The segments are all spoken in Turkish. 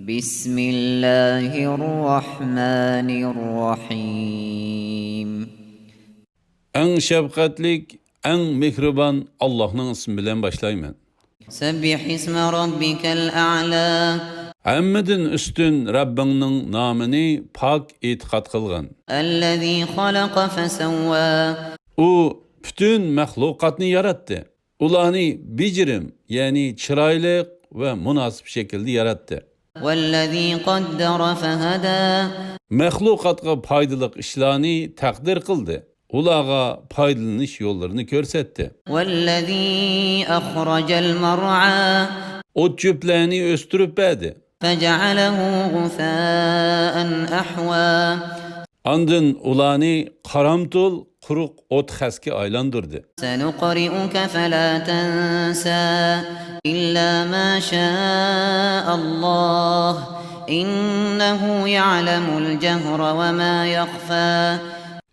بسم الله الرحمن الرحيم. En şefkatlik, en mihriban Allah'ın ismi bilen başlayman. سبح اسم ربك الأعلى Hammedin üstün Rabbinin namını pak itiqat kılgan. الذي خلق فسوى O bütün mahlukatını yarattı. Ularını bicirim, yani çıraylık ve münasip şekilde yarattı. والذي قدر فهدى Mahlukatga paydalık işlerini takdir kıldı. Ulağa paydalanış yollarını görsetti. والذي أخرج المرعى O cüplerini östürüp verdi. فجعله غثاء أحوى Andın ulanı karamtul, kuruk ot xəski aylandırdı. سنقرئك فلا تنسى إلا ما شاء الله إنه يعلم الجهر وما يخفى.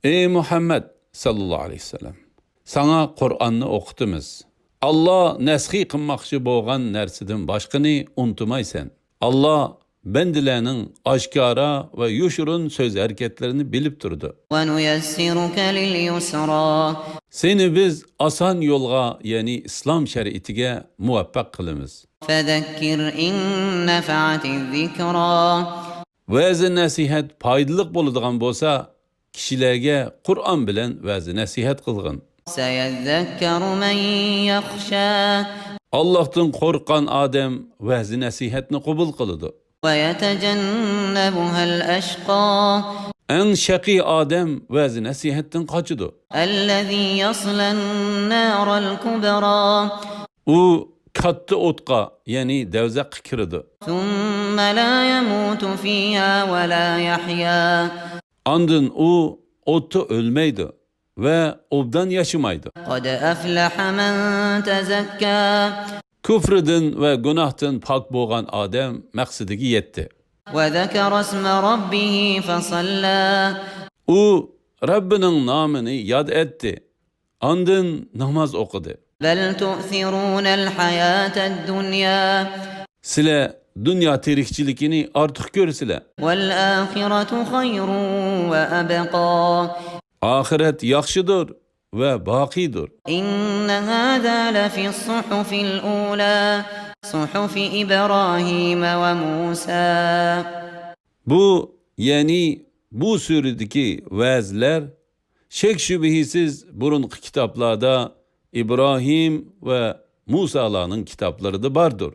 Ey Muhammed sallallahu aleyhi ve sellem, sana Kur'an'ı okutumuz. Allah nəsxi qınmaqçı boğan nərsidin başqını unutmaysan. Allah bendilerinin aşkara ve yuşurun söz hareketlerini bilip durdu. وَنُيَسِّرُكَ لِلْيُسْرَى Seni biz asan yolga, yani İslam şeriatige muvaffak kılımız. فَذَكِّرْ إِن نَفَعَتِ الذِّكْرَى Vəzi nəsihət paydılıq boluduğan bolsa, kişilərə Kur'an bilen vəzi nəsihət kılgın. سَيَذَّكَّرُ مَن يَخْشَى Allah'tan korkan Adem vəzi nəsihətini qubul kılıdı. وَيَتَجَنَّبُهَا الْأَشْقَى En şəqi Adem vəzi nəsihətdən qaçıdı. الَّذِي يَصْلَى النَّارَ الْكُبْرَى O kattı otqa, yani devzək kırıdı. ثُمَّ لَا يَمُوتُ فِيهَا وَلَا يَحْيَى Andın o otu ölmeydi ve obdan yaşamaydı. قَدْ أَفْلَحَ مَن تَزَكَّى Küfrüdün ve günahtın pak boğan Adem məqsədigi yetti. وَذَكَرَ اسْمَ رَبِّهِ فَصَلَّى O Rabbinin namını yad etti. Andın namaz okudu. بَلْ تُؤْثِرُونَ الْحَيَاةَ الدُّنْيَا Sile dünya terikçilikini artık görsüle. وَالْآخِرَةُ خَيْرٌ وَأَبْقَى Ahiret yaxşıdır ve bakidir. إِنَّ هَذَا لَفِي الصُّحُفِ الْأُولَى صُحُفِ إِبْرَاهِيمَ وَمُوسَى. Bu, yani bu suredeki vəzlər şek şübihisiz burunki kitaplarda İbrahim ve Musa'ların kitapları da vardır.